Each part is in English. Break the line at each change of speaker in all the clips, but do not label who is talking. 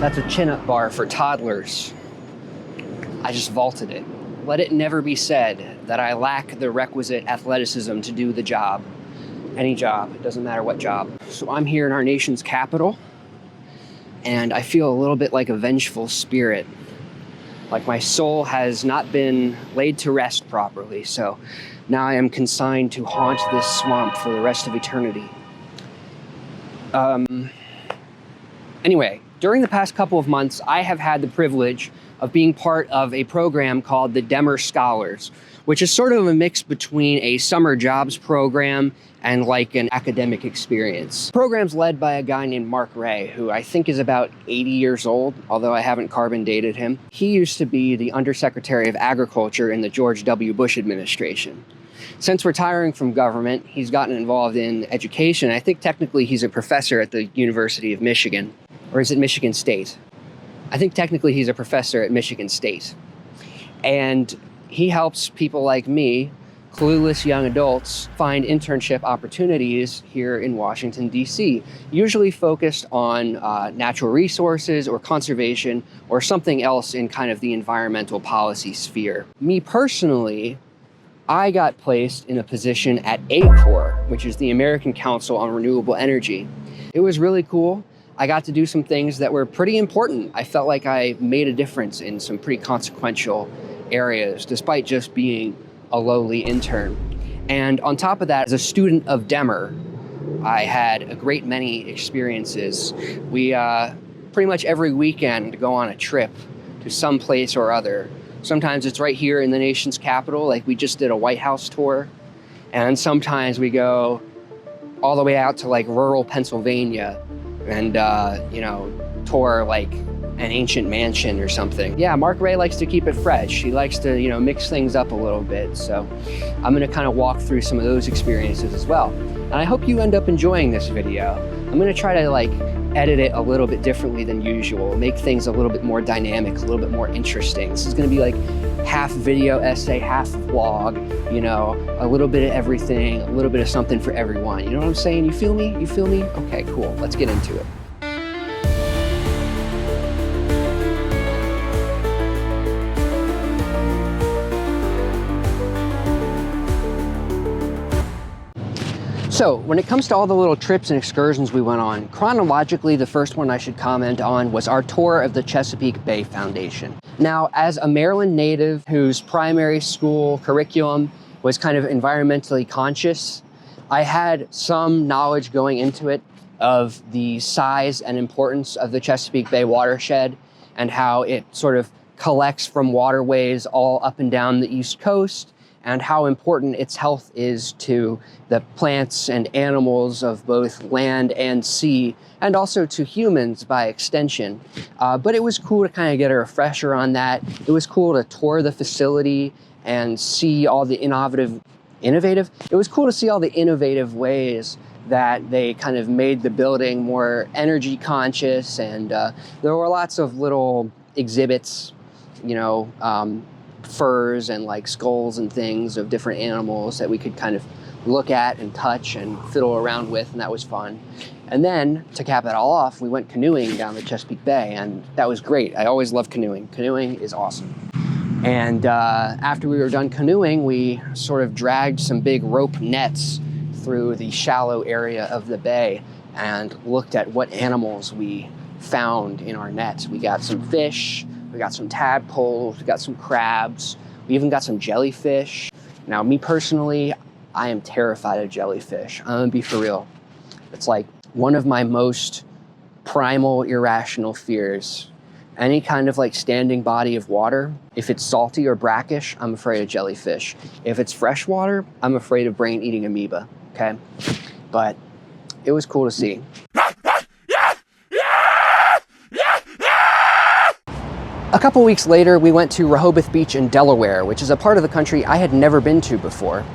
That's a chin-up bar for toddlers. I just vaulted it. Let it never be said that I lack the requisite athleticism to do the job. Any job, it doesn't matter what job. So I'm here in our nation's capital, and I feel a little bit like a vengeful spirit. Like my soul has not been laid to rest properly, so now I am consigned to haunt this swamp for the rest of eternity. Anyway, during the past couple of months, I have had the privilege of being part of a program called the Demmer Scholars, which is sort of a mix between a summer jobs program and like an academic experience. The program's led by a guy named Mark Rey, who I think is about 80 years old, although I haven't carbon dated him. He used to be the Undersecretary of Agriculture in the George W. Bush administration. Since retiring from government, he's gotten involved in education. I think technically he's a professor at the University of Michigan, or is it Michigan State? I think technically he's a professor at Michigan State. And he helps people like me, clueless young adults, find internship opportunities here in Washington, D.C., usually focused on natural resources or conservation or something else in kind of the environmental policy sphere. Me personally, I got placed in a position at ACORE, which is the American Council on Renewable Energy. It was really cool. I got to do some things that were pretty important. I felt like I made a difference in some pretty consequential areas, despite just being a lowly intern. And on top of that, as a student of Demmer, I had a great many experiences. We pretty much every weekend go on a trip to some place or other. Sometimes it's right here in the nation's capital, like we just did a White House tour. And sometimes we go all the way out to like rural Pennsylvania and, you know, tour like an ancient mansion or something. Yeah, Mark Rey likes to keep it fresh. He likes to, you know, mix things up a little bit. So I'm gonna kind of walk through some of those experiences as well. And I hope you end up enjoying this video. I'm gonna try to like edit it a little bit differently than usual, make things a little bit more dynamic, a little bit more interesting. This is gonna be like half video essay, half vlog, you know, a little bit of everything, a little bit of something for everyone. You know what I'm saying? You feel me? You feel me? Okay, cool. Let's get into it. So when it comes to all the little trips and excursions we went on, chronologically, the first one I should comment on was our tour of the Chesapeake Bay Foundation. Now, as a Maryland native whose primary school curriculum was kind of environmentally conscious, I had some knowledge going into it of the size and importance of the Chesapeake Bay watershed and how it sort of collects from waterways all up and down the East Coast, and how important its health is to the plants and animals of both land and sea, and also to humans by extension. But it was cool to kind of get a refresher on that. It was cool to tour the facility and see all the innovative? It was cool to see all the innovative ways that they kind of made the building more energy conscious, and there were lots of little exhibits, you know, furs and like skulls and things of different animals that we could kind of look at and touch and fiddle around with, and that was fun. And then to cap it all off, we went canoeing down the Chesapeake Bay, and that was great. I always love canoeing. Canoeing is awesome. And after we were done canoeing, we sort of dragged some big rope nets through the shallow area of the bay and looked at what animals we found in our nets. We got some fish, we got some tadpoles, we got some crabs, we even got some jellyfish. Now, me personally, I am terrified of jellyfish. I'm gonna be for real. It's like one of my most primal, irrational fears. Any kind of like standing body of water, if it's salty or brackish, I'm afraid of jellyfish. If it's freshwater, I'm afraid of brain-eating amoeba, okay? But it was cool to see. A couple weeks later, we went to Rehoboth Beach in Delaware, which is a part of the country I had never been to before.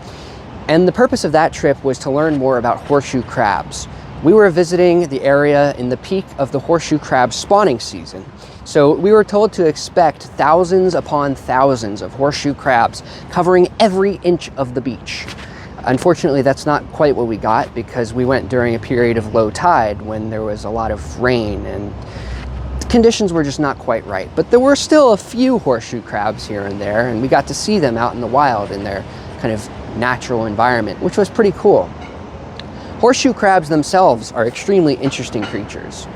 And the purpose of that trip was to learn more about horseshoe crabs. We were visiting the area in the peak of the horseshoe crab spawning season. So we were told to expect thousands upon thousands of horseshoe crabs covering every inch of the beach. Unfortunately, that's not quite what we got, because we went during a period of low tide when there was a lot of rain, and conditions were just not quite right. But there were still a few horseshoe crabs here and there, and we got to see them out in the wild in their kind of natural environment, which was pretty cool. Horseshoe crabs themselves are extremely interesting creatures.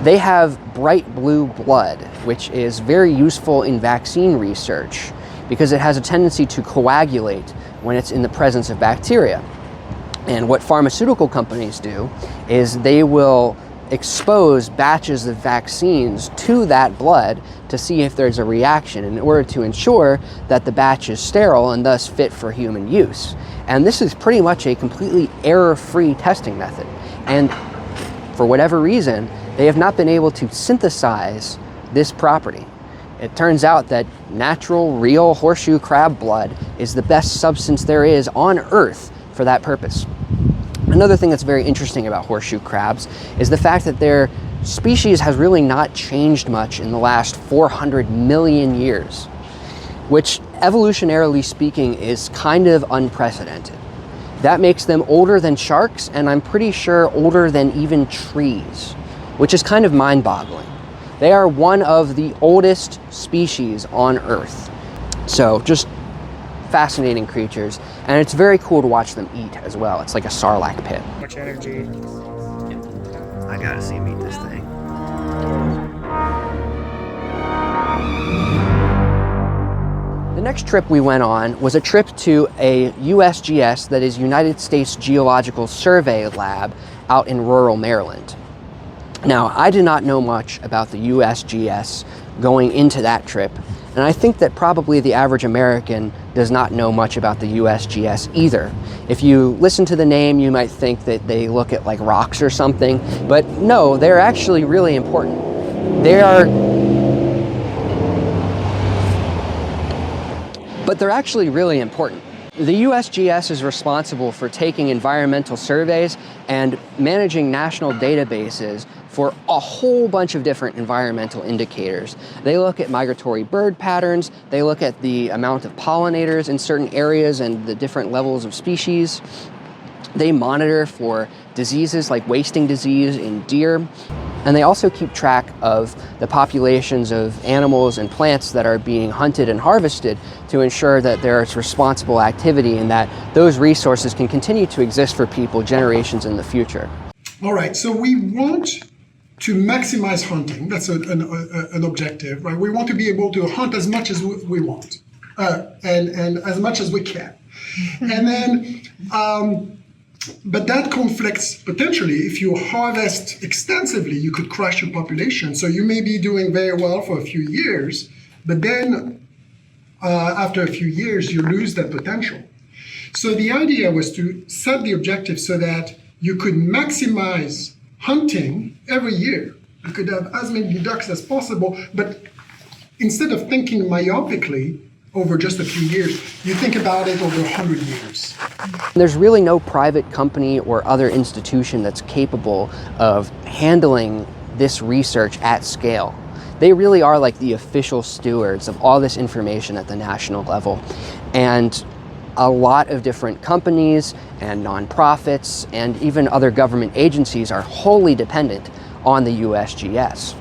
They have bright blue blood, which is very useful in vaccine research because it has a tendency to coagulate when it's in the presence of bacteria. And what pharmaceutical companies do is they will expose batches of vaccines to that blood to see if there's a reaction in order to ensure that the batch is sterile and thus fit for human use. And this is pretty much a completely error-free testing method. And for whatever reason, they have not been able to synthesize this property. It turns out that natural, real horseshoe crab blood is the best substance there is on Earth for that purpose. Another thing that's very interesting about horseshoe crabs is the fact that their species has really not changed much in the last 400 million years, which evolutionarily speaking is kind of unprecedented. That makes them older than sharks, and I'm pretty sure older than even trees, which is kind of mind-boggling. They are one of the oldest species on Earth. So just fascinating creatures, and it's very cool to watch them eat as well. It's like a sarlacc pit.
Much energy.
I gotta see him eat this thing. The next trip we went on was a trip to a USGS, that is United States Geological Survey lab, out in rural Maryland. Now, I did not know much about the USGS going into that trip, and I think that probably the average American does not know much about the USGS either. If you listen to the name, you might think that they look at like rocks or something, but no, they're actually really important. They're actually really important. The USGS is responsible for taking environmental surveys and managing national databases for a whole bunch of different environmental indicators. They look at migratory bird patterns, they look at the amount of pollinators in certain areas and the different levels of species. They monitor for diseases like wasting disease in deer, and they also keep track of the populations of animals and plants that are being hunted and harvested to ensure that there is responsible activity and that those resources can continue to exist for people generations in the future.
All right, so we want to maximize hunting. That's an objective, right? We want to be able to hunt as much as we want and as much as we can. And then, but that conflicts potentially. If you harvest extensively, you could crush your population. So you may be doing very well for a few years, but then after a few years, you lose that potential. So the idea was to set the objective so that you could maximize hunting every year. You could have as many ducks as possible, but instead of thinking myopically over just a few years, you think about it over 100 years.
There's really no private company or other institution that's capable of handling this research at scale. They really are like the official stewards of all this information at the national level. And a lot of different companies and nonprofits and even other government agencies are wholly dependent on the USGS.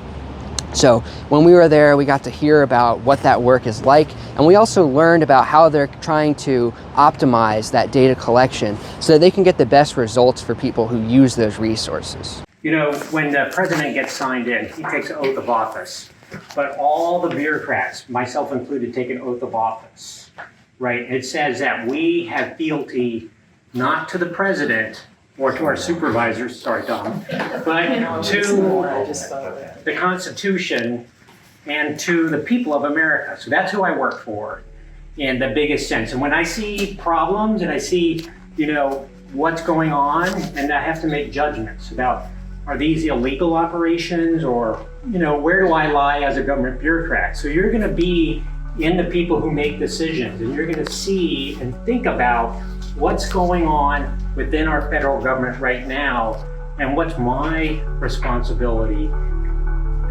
So when we were there, we got to hear about what that work is like, and we also learned about how they're trying to optimize that data collection so that they can get the best results for people who use those resources.
You know, when the president gets signed in, he takes an oath of office, but all the bureaucrats, myself included, take an oath of office, right? It says that we have fealty not to the president or to our supervisors, sorry, Tom, but to the Constitution and to the people of America. So that's who I work for in the biggest sense. And when I see problems and I see, you know, what's going on, and I have to make judgments about, are these illegal operations, or, you know, where do I lie as a government bureaucrat? So you're going to be in the people who make decisions, and you're going to see and think about what's going on within our federal government right now, and what's my responsibility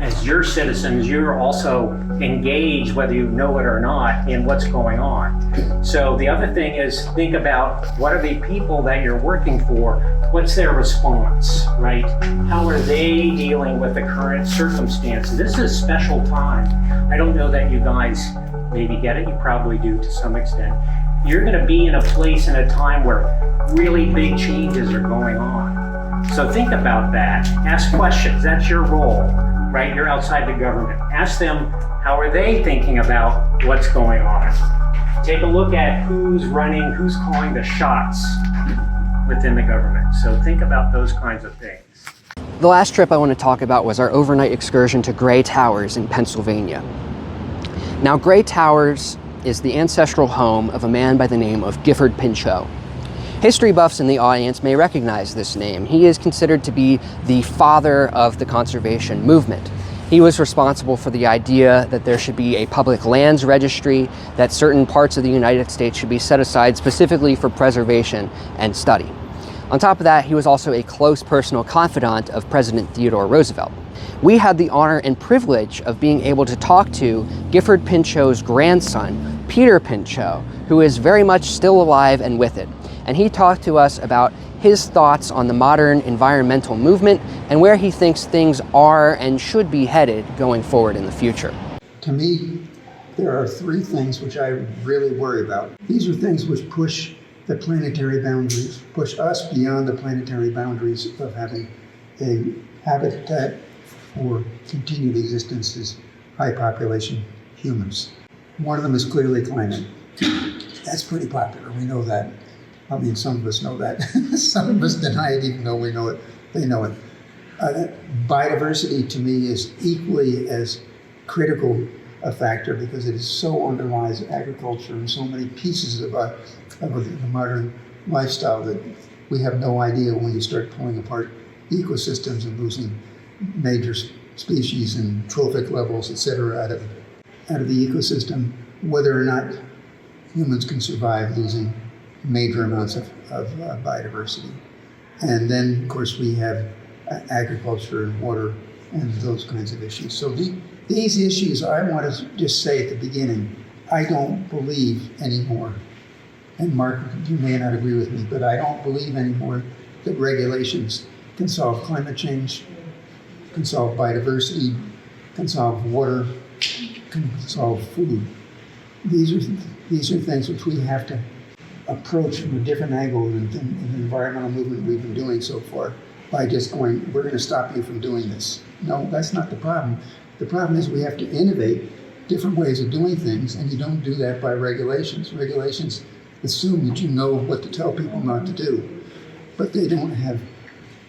as your citizens, you're also engaged, whether you know it or not, in what's going on. So the other thing is, think about what are the people that you're working for, what's their response, right? How are they dealing with the current circumstances? This is a special time. I don't know that you guys maybe get it, you probably do to some extent. You're gonna be in a place in a time where really big changes are going on. So think about that, ask questions, that's your role, right? You're outside the government. Ask them, how are they thinking about what's going on? Take a look at who's running, who's calling the shots within the government. So think about those kinds of things.
The last trip I want to talk about was our overnight excursion to Gray Towers in Pennsylvania. Now, Gray Towers is the ancestral home of a man by the name of Gifford Pinchot. History buffs in the audience may recognize this name. He is considered to be the father of the conservation movement. He was responsible for the idea that there should be a public lands registry, that certain parts of the United States should be set aside specifically for preservation and study. On top of that, he was also a close personal confidant of President Theodore Roosevelt. We had the honor and privilege of being able to talk to Gifford Pinchot's grandson, Peter Pinchot, who is very much still alive and with it. And he talked to us about his thoughts on the modern environmental movement and where he thinks things are and should be headed going forward in the future.
To me, there are three things which I really worry about. These are things which push the planetary boundaries, push us beyond the planetary boundaries of having a habitat for continued existence as high population humans. One of them is clearly climate. That's pretty popular, we know that. I mean, some of us know that. Some of us deny it even though we know it, they know it. Biodiversity to me is equally as critical a factor because it is so underlies agriculture and so many pieces of the modern lifestyle that we have no idea when you start pulling apart ecosystems and losing major species and trophic levels, et cetera, out of the ecosystem, whether or not humans can survive losing major amounts of biodiversity. And then, of course, we have agriculture and water and those kinds of issues. So these issues, I want to just say at the beginning, I don't believe anymore, and Mark, you may not agree with me, but I don't believe anymore that regulations can solve climate change, can solve biodiversity, can solve water, can solve food. These are things which we have to approach from a different angle than the environmental movement we've been doing so far by just going, we're going to stop you from doing this. No, that's not the problem. The problem is we have to innovate different ways of doing things, and you don't do that by regulations. Regulations assume that you know what to tell people not to do, but they don't have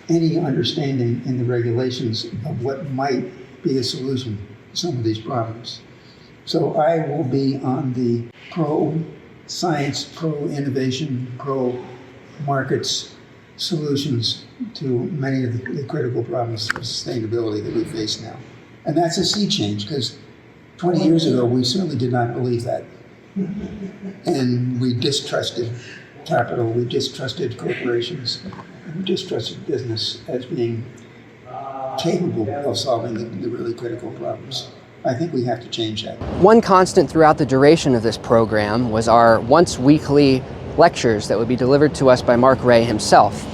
any understanding in the regulations of what might be a solution to some of these problems. So I will be on the pro-science, pro-innovation, pro-markets solutions to many of the critical problems of sustainability that we face now. And that's a sea change, because 20 years ago, we certainly did not believe that. And we distrusted capital, we distrusted corporations, and we distrusted business as being capable of solving the really critical problems. I think we have to change that.
One constant throughout the duration of this program was our once weekly lectures that would be delivered to us by Mark Rey himself.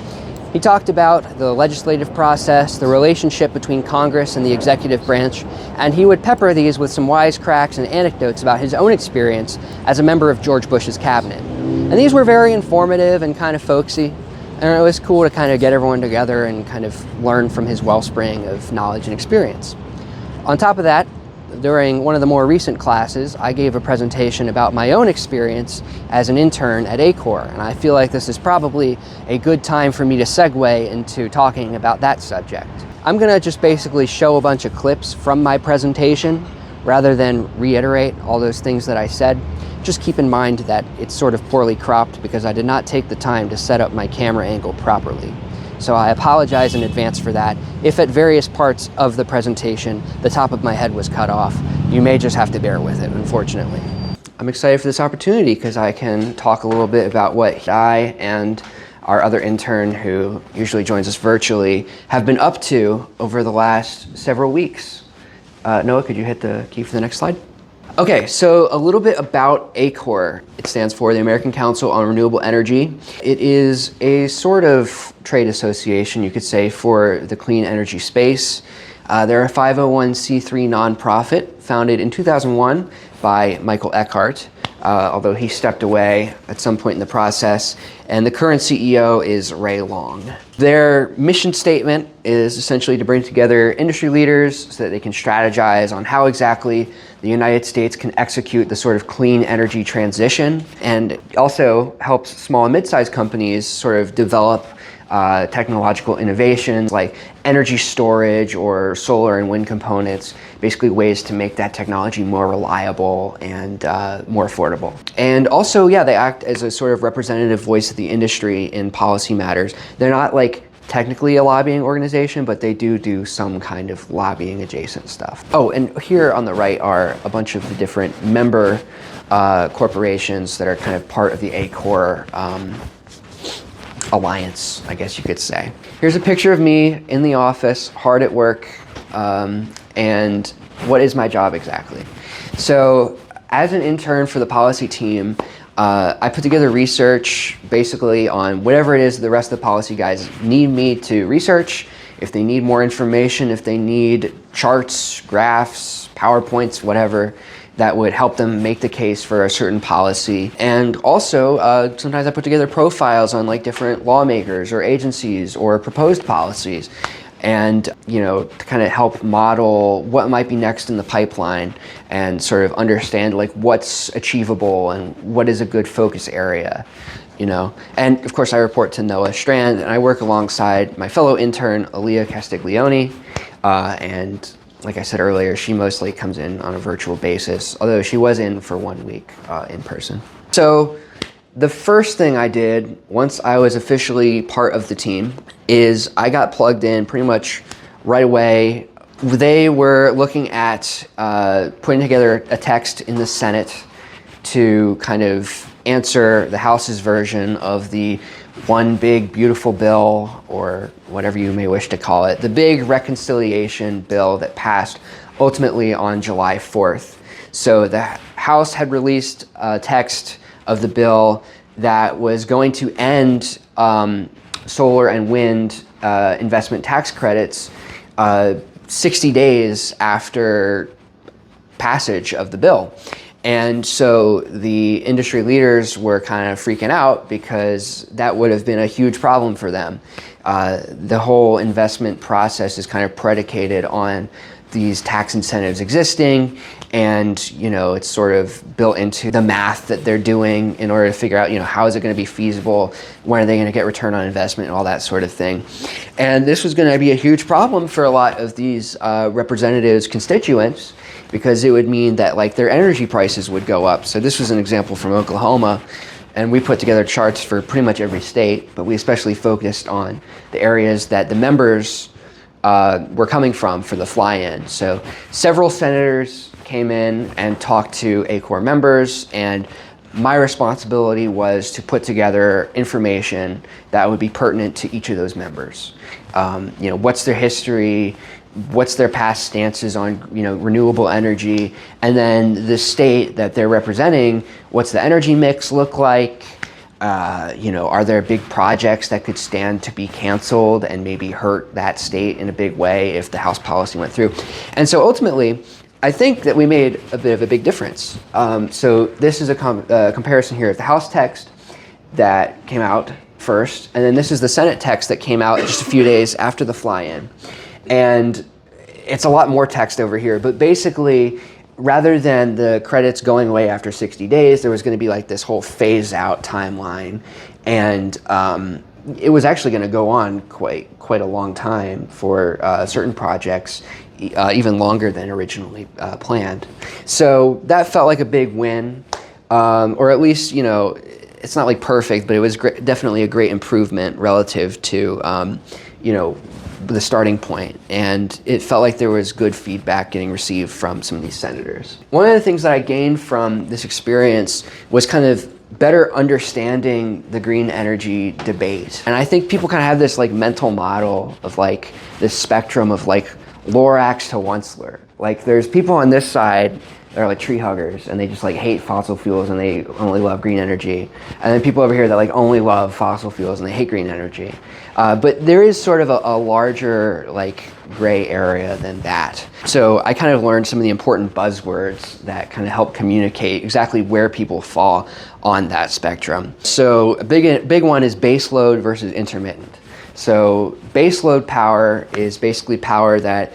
He talked about the legislative process, the relationship between Congress and the executive branch, and he would pepper these with some wisecracks and anecdotes about his own experience as a member of George Bush's cabinet. And these were very informative and kind of folksy, and it was cool to kind of get everyone together and kind of learn from his wellspring of knowledge and experience. On top of that, during one of the more recent classes, I gave a presentation about my own experience as an intern at ACORE, and I feel like this is probably a good time for me to segue into talking about that subject. I'm going to just basically show a bunch of clips from my presentation rather than reiterate all those things that I said. Just keep in mind that it's sort of poorly cropped because I did not take the time to set up my camera angle properly. So I apologize in advance for that. If at various parts of the presentation the top of my head was cut off, you may just have to bear with it, unfortunately. I'm excited for this opportunity because I can talk a little bit about what I and our other intern, who usually joins us virtually, have been up to over the last several weeks. Noah, could you hit the key for the next slide? Okay, so a little bit about ACORE. It stands for the American Council on Renewable Energy. It is a sort of trade association, you could say, for the clean energy space. They're a 501c3 nonprofit founded in 2001 by Michael Eckhart, although he stepped away at some point in the process. And the current CEO is Ray Long. Their mission statement is essentially to bring together industry leaders so that they can strategize on how exactly the United States can execute the sort of clean energy transition, and also helps small and mid-sized companies sort of develop technological innovations like energy storage or solar and wind components, basically ways to make that technology more reliable and more affordable. And also, yeah, they act as a sort of representative voice of the industry in policy matters. They're not like technically a lobbying organization, but they do some kind of lobbying adjacent stuff. Oh, and here on the right are a bunch of the different member corporations that are kind of part of the ACORE alliance, I guess you could say. Here's a picture of me in the office, hard at work, and what is my job exactly? So as an intern for the policy team, I put together research basically on whatever it is the rest of the policy guys need me to research. If they need more information, if they need charts, graphs, PowerPoints, whatever, that would help them make the case for a certain policy. And also, sometimes I put together profiles on like different lawmakers or agencies or proposed policies, and to kind of help model what might be next in the pipeline and sort of understand like what's achievable and what is a good focus area. And of course I report to Noah Strand, and I work alongside my fellow intern, Aaliyah Castiglione, and like I said earlier, she mostly comes in on a virtual basis, although she was in for 1 week in person. So the first thing I did once I was officially part of the team is I got plugged in pretty much right away. They were looking at putting together a text in the Senate to kind of answer the House's version of the one big beautiful bill, or whatever you may wish to call it, the big reconciliation bill that passed ultimately on July 4th. So the House had released a text of the bill that was going to end solar and wind investment tax credits 60 days after passage of the bill. And so the industry leaders were kind of freaking out because that would have been a huge problem for them. The whole investment process is kind of predicated on these tax incentives existing, and it's sort of built into the math that they're doing in order to figure out how is it going to be feasible, when are they going to get return on investment, and all that sort of thing. And this was going to be a huge problem for a lot of these representatives' constituents, because it would mean that like their energy prices would go up. So this was an example from Oklahoma, and we put together charts for pretty much every state, but we especially focused on the areas that the members were coming from for the fly-in. So several senators came in and talked to ACORE members, and my responsibility was to put together information that would be pertinent to each of those members. What's their history, what's their past stances on renewable energy, and then the state that they're representing, what's the energy mix look like? Are there big projects that could stand to be canceled and maybe hurt that state in a big way if the House policy went through? And so ultimately, I think that we made a bit of a big difference. So this is a comparison here of the House text that came out first, and then this is the Senate text that came out just a few days after the fly-in. And it's a lot more text over here, but basically, rather than the credits going away after 60 days, there was going to be like this whole phase-out timeline, and it was actually going to go on quite a long time for certain projects, even longer than originally planned. So that felt like a big win, or at least it's not like perfect, but it was definitely a great improvement relative to the starting point, and it felt like there was good feedback getting received from some of these senators. One of the things that I gained from this experience was kind of better understanding the green energy debate. And I think people kind of have this like mental model of like this spectrum of like Lorax to Onceler. Like there's people on this side that are like tree huggers and they just like hate fossil fuels and they only love green energy. And then people over here that like only love fossil fuels and they hate green energy. But there is sort of a larger like gray area than that. So I kind of learned some of the important buzzwords that kind of help communicate exactly where people fall on that spectrum. So a big one is baseload versus intermittent. So baseload power is basically power that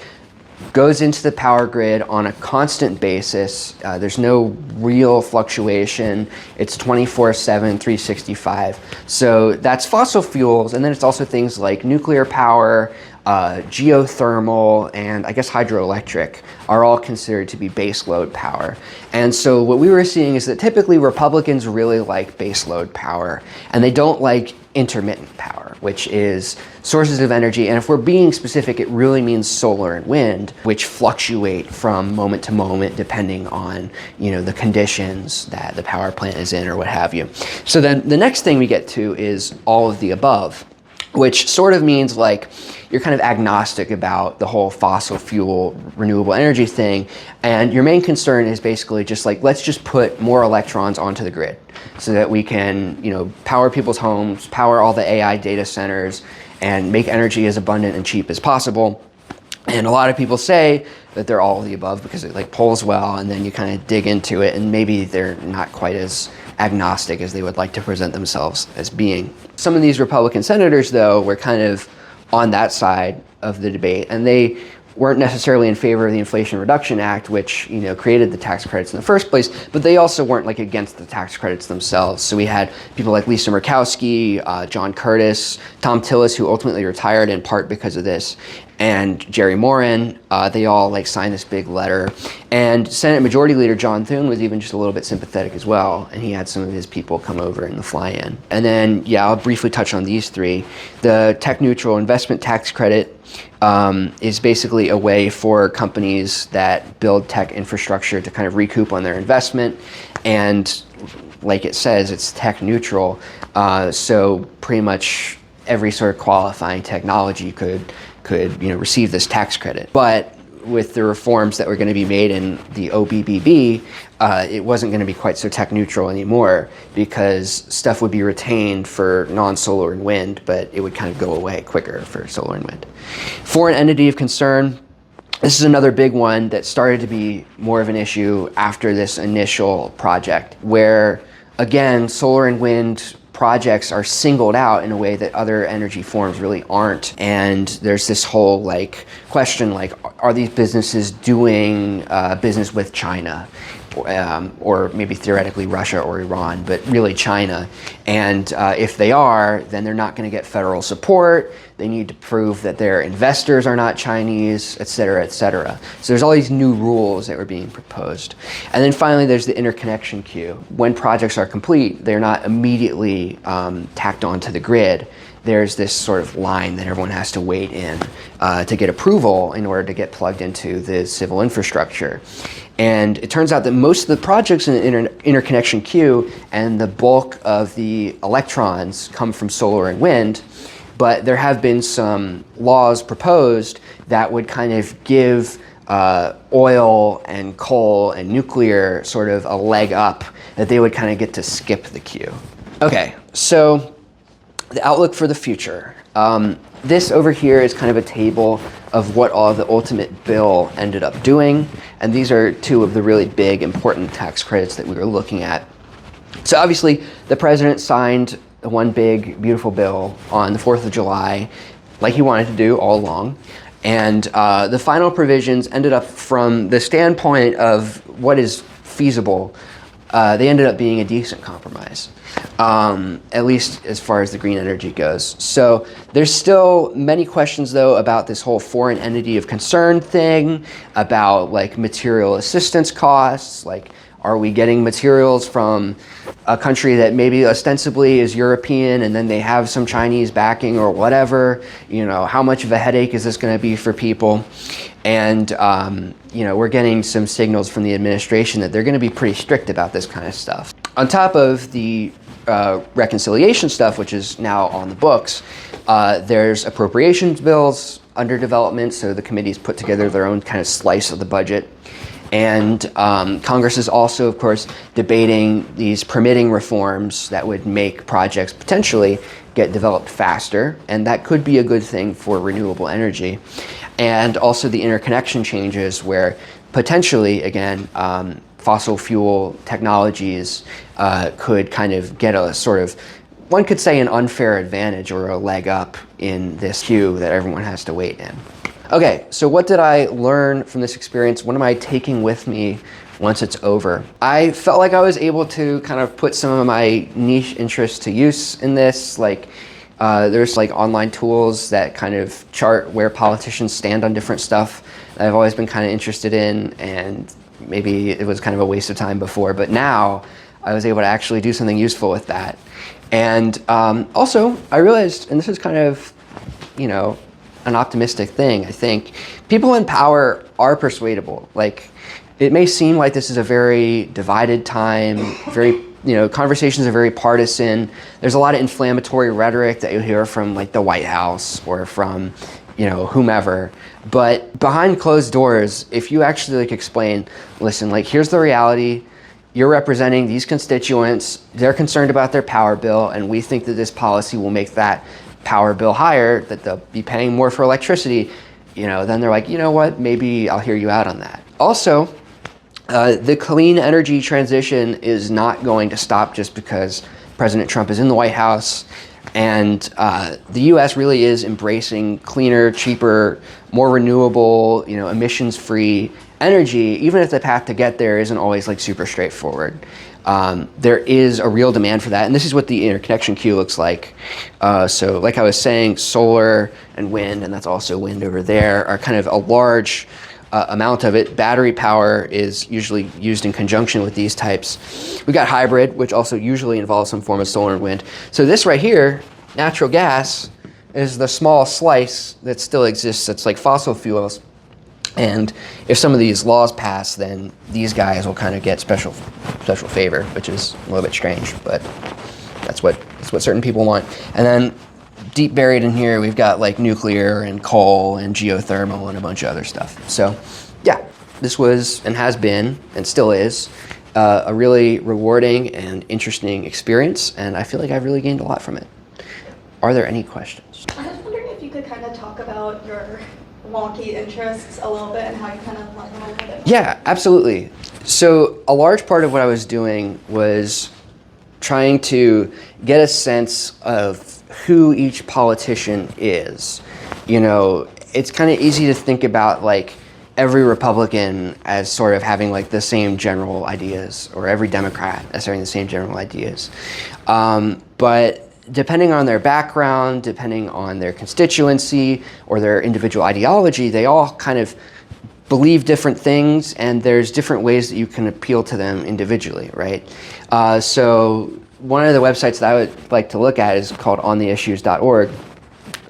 goes into the power grid on a constant basis. There's no real fluctuation. It's 24/7, 365. So that's fossil fuels, and then it's also things like nuclear power, geothermal, and I guess hydroelectric are all considered to be baseload power. And so what we were seeing is that typically Republicans really like baseload power, and they don't like intermittent power, which is sources of energy. And if we're being specific, it really means solar and wind, which fluctuate from moment to moment depending on, the conditions that the power plant is in or what have you. So then the next thing we get to is all of the above, which sort of means like you're kind of agnostic about the whole fossil fuel renewable energy thing, and your main concern is basically just like, let's just put more electrons onto the grid so that we can power people's homes, power all the AI data centers, and make energy as abundant and cheap as possible. And a lot of people say that they're all of the above because it like polls well, and then you kind of dig into it and maybe they're not quite as agnostic as they would like to present themselves as being. Some of these Republican senators, though, were kind of on that side of the debate, and they weren't necessarily in favor of the Inflation Reduction Act, which created the tax credits in the first place, but they also weren't like against the tax credits themselves. So we had people like Lisa Murkowski, John Curtis, Tom Tillis, who ultimately retired in part because of this, and Jerry Moran. They all like signed this big letter, and Senate Majority Leader John Thune was even just a little bit sympathetic as well, and he had some of his people come over in the fly-in. And then I'll briefly touch on these three. The tech neutral investment tax credit is basically a way for companies that build tech infrastructure to kind of recoup on their investment, and like it says, it's tech neutral, so pretty much every sort of qualifying technology could receive this tax credit. But with the reforms that were going to be made in the OBBB, it wasn't going to be quite so tech neutral anymore, because stuff would be retained for non-solar and wind, but it would kind of go away quicker for solar and wind. Foreign entity of concern. This is another big one that started to be more of an issue after this initial project, where again, solar and wind projects are singled out in a way that other energy forms really aren't. And there's this whole question, are these businesses doing business with China? Or maybe theoretically Russia or Iran, but really China. And if they are, then they're not going to get federal support. They need to prove that their investors are not Chinese, et cetera, et cetera. So there's all these new rules that were being proposed. And then finally, there's the interconnection queue. When projects are complete, they're not immediately tacked onto the grid. There's this sort of line that everyone has to wait in to get approval in order to get plugged into the civil infrastructure. And it turns out that most of the projects in the interconnection queue and the bulk of the electrons come from solar and wind, but there have been some laws proposed that would kind of give oil and coal and nuclear sort of a leg up, that they would kind of get to skip the queue. Okay, so the outlook for the future. This over here is kind of a table of what all of the ultimate bill ended up doing. And these are two of the really big, important tax credits that we were looking at. So obviously, the president signed the one big, beautiful bill on the 4th of July, like he wanted to do all along. And the final provisions ended up, from the standpoint of what is feasible, they ended up being a decent compromise, at least as far as the green energy goes. So there's still many questions, though, about this whole foreign entity of concern thing, about material assistance costs, are we getting materials from a country that maybe ostensibly is European and then they have some Chinese backing or whatever? How much of a headache is this going to be for people? And we're getting some signals from the administration that they're going to be pretty strict about this kind of stuff. On top of the reconciliation stuff, which is now on the books, there's appropriations bills under development, so the committees put together their own kind of slice of the budget. And Congress is also, of course, debating these permitting reforms that would make projects potentially get developed faster, and that could be a good thing for renewable energy. And also the interconnection changes where potentially, again, fossil fuel technologies could kind of get a sort of, one could say, an unfair advantage or a leg up in this queue that everyone has to wait in. Okay, so what did I learn from this experience? What am I taking with me once it's over? I felt like I was able to kind of put some of my niche interests to use in this. Like, there's like online tools that kind of chart where politicians stand on different stuff that I've always been kind of interested in, and maybe it was kind of a waste of time before, but now I was able to actually do something useful with that. And also, I realized, and this is kind of, you know, an optimistic thing, I think, people in power are persuadable. Like, it may seem like this is a very divided time, very, you know, conversations are very partisan. There's a lot of inflammatory rhetoric that you hear from like the White House or from, you know, whomever. But behind closed doors, if you actually like explain, listen, like, here's the reality. You're representing these constituents. They're concerned about their power bill, and we think that this policy will make that power bill higher, that they'll be paying more for electricity. You know, then they're like, you know what, maybe I'll hear you out on that. Also, the clean energy transition is not going to stop just because President Trump is in the White House. And the US really is embracing cleaner, cheaper, more renewable, you know, emissions-free energy, even if the path to get there isn't always like super straightforward. There is a real demand for that, and this is what the interconnection queue looks like. So like I was saying, solar and wind, and that's also wind over there, are kind of a large amount of it. Battery power is usually used in conjunction with these types. We got hybrid, which also usually involves some form of solar and wind. So this right here, natural gas, is the small slice that still exists that's like fossil fuels. And if some of these laws pass, then these guys will kind of get special favor, which is a little bit strange, but that's what certain people want. And then deep buried in here, we've got like nuclear and coal and geothermal and a bunch of other stuff. So yeah, this was and has been and still is a really rewarding and interesting experience, and I feel like I've really gained a lot from it. Are there any questions?
I was wondering if you could kind of talk about your wonky interests a little bit and how you kind of learn them a little bit.
Yeah, absolutely. So a large part of what I was doing was trying to get a sense of who each politician is. You know, it's kind of easy to think about like every Republican as sort of having like the same general ideas, or every Democrat as having the same general ideas. But depending on their background, depending on their constituency or their individual ideology, they all kind of believe different things, and there's different ways that you can appeal to them individually, right? So one of the websites that I would like to look at is called ontheissues.org,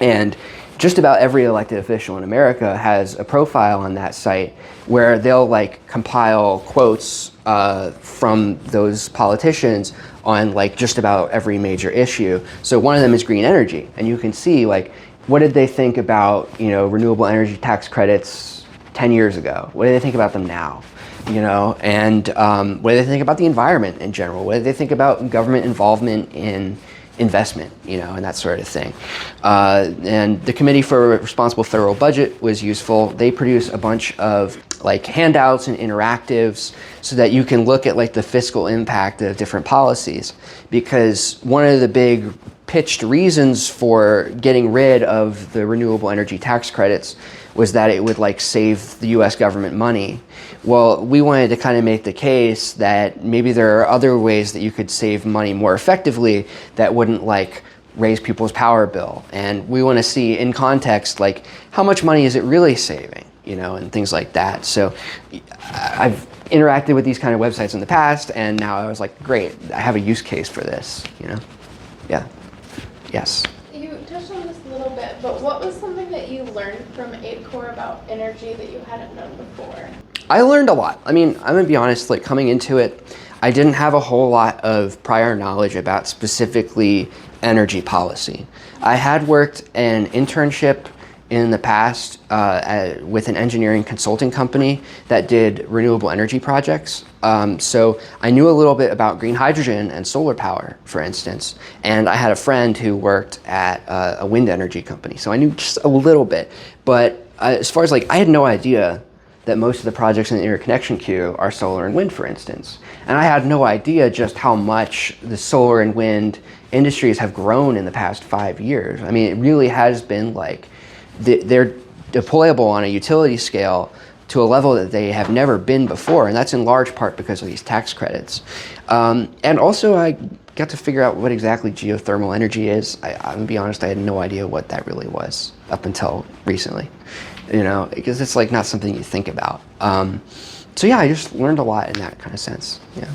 and just about every elected official in America has a profile on that site where they'll like compile quotes from those politicians on like just about every major issue. So one of them is green energy, and you can see like, what did they think about, you know, renewable energy tax credits 10 years ago? What do they think about them now? You know, and what do they think about the environment in general? What do they think about government involvement in investment, you know, and that sort of thing. And the Committee for Responsible Federal Budget was useful. They produce a bunch of like handouts and interactives so that you can look at like the fiscal impact of different policies. Because one of the big pitched reasons for getting rid of the renewable energy tax credits was that it would like save the US government money. Well, we wanted to kind of make the case that maybe there are other ways that you could save money more effectively that wouldn't like raise people's power bill. And we want to see in context, like, how much money is it really saving, you know, and things like that. So I've interacted with these kind of websites in the past, and now I was like, great, I have a use case for this, you know? Yeah. Yes.
You touched on this a little bit, but what was something that you learned from ACORE about energy that you hadn't known before?
I learned a lot. I mean, I'm gonna be honest, like coming into it, I didn't have a whole lot of prior knowledge about specifically energy policy. I had worked an internship in the past with an engineering consulting company that did renewable energy projects. So I knew a little bit about green hydrogen and solar power, for instance, and I had a friend who worked at a wind energy company, so I knew just a little bit. But as far as I had no idea that most of the projects in the interconnection queue are solar and wind, for instance. And I had no idea just how much the solar and wind industries have grown in the past 5 years. I mean, it really has been they're deployable on a utility scale to a level that they have never been before, and that's in large part because of these tax credits. And also I got to figure out what exactly geothermal energy is. I'm gonna be honest, I had no idea what that really was up until recently, because it's not something you think about. So yeah, I just learned a lot in that kind of sense, yeah.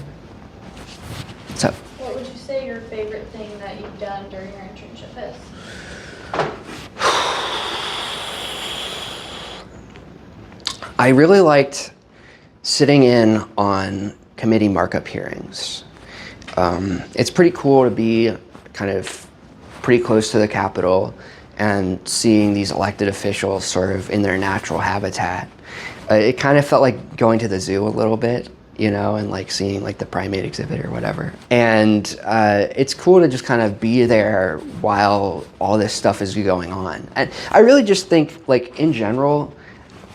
So.
What would you say your favorite thing that you've done during your internship is?
I really liked sitting in on committee markup hearings. It's pretty cool to be kind of pretty close to the Capitol and seeing these elected officials sort of in their natural habitat. It kind of felt like going to the zoo a little bit, and seeing the primate exhibit or whatever. And it's cool to just kind of be there while all this stuff is going on. And I really just think, in general,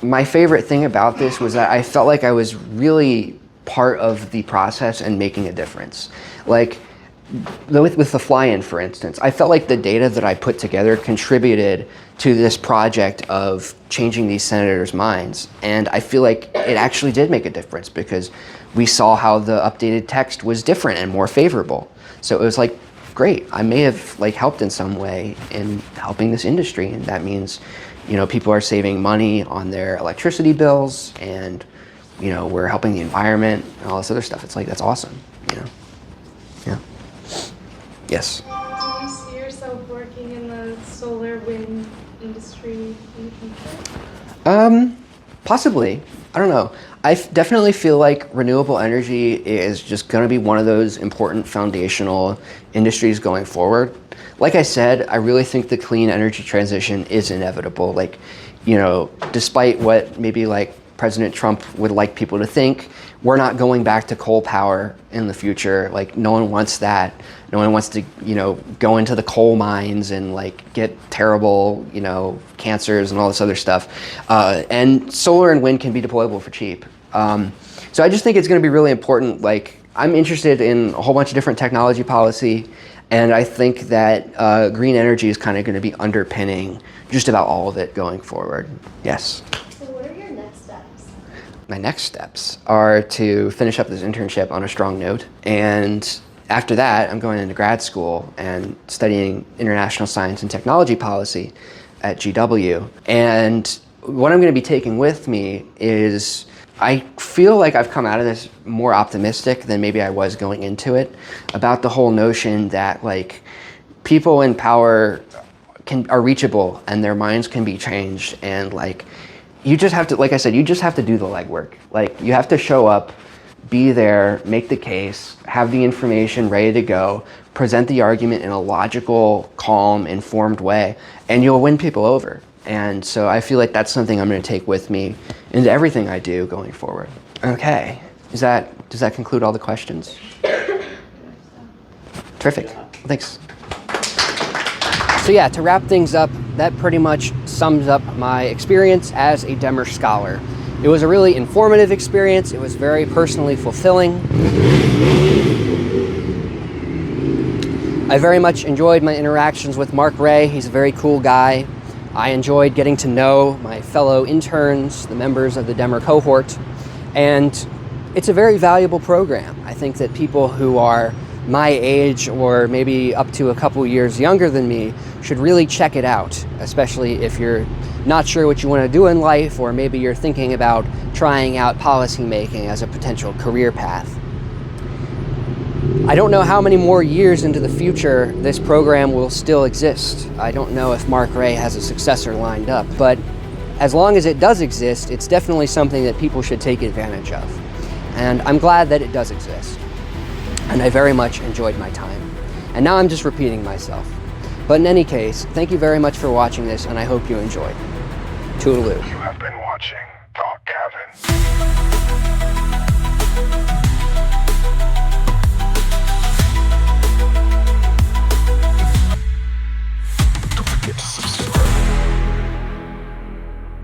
my favorite thing about this was that I felt like I was really part of the process and making a difference. With the fly-in, for instance, I felt like the data that I put together contributed to this project of changing these senators' minds. And I feel like it actually did make a difference because we saw how the updated text was different and more favorable. So it was great, I may have helped in some way in helping this industry, and that means people are saving money on their electricity bills, and we're helping the environment and all this other stuff. It's that's awesome, Yeah. Yes.
Do you see yourself working in the solar wind industry in the future?
Possibly. I don't know. I definitely feel like renewable energy is just going to be one of those important foundational industries going forward. Like I said, I really think the clean energy transition is inevitable. Despite what maybe President Trump would like people to think, we're not going back to coal power in the future. No one wants that. No one wants to, go into the coal mines and get terrible, cancers and all this other stuff. And solar and wind can be deployable for cheap. So I just think it's going to be really important. I'm interested in a whole bunch of different technology policy, and I think that green energy is kind of going to be underpinning just about all of it going forward. Yes.
So what are your next steps?
My next steps are to finish up this internship on a strong note, and after that, I'm going into grad school and studying international science and technology policy at GW. And what I'm going to be taking with me is, I feel like I've come out of this more optimistic than maybe I was going into it about the whole notion that people in power are reachable and their minds can be changed, and you just have to, like I said, you just have to do the legwork. You have to show up, be there, make the case, have the information ready to go, present the argument in a logical, calm, informed way, and you'll win people over. And so I feel like that's something I'm going to take with me into everything I do going forward. Okay. Does that conclude all the questions? Terrific. Thanks. So yeah, to wrap things up, that pretty much sums up my experience as a Demmer Scholar. It was a really informative experience. It was very personally fulfilling. I very much enjoyed my interactions with Mark Rey. He's a very cool guy. I enjoyed getting to know my fellow interns, the members of the Demmer cohort, and it's a very valuable program. I think that people who are my age or maybe up to a couple years younger than me should really check it out, especially if you're not sure what you want to do in life, or maybe you're thinking about trying out policymaking as a potential career path. I don't know how many more years into the future this program will still exist. I don't know if Mark Rey has a successor lined up, but as long as it does exist, it's definitely something that people should take advantage of. And I'm glad that it does exist. And I very much enjoyed my time. And now I'm just repeating myself. But in any case, thank you very much for watching this, and I hope you enjoyed. Toodaloo.
You have been watching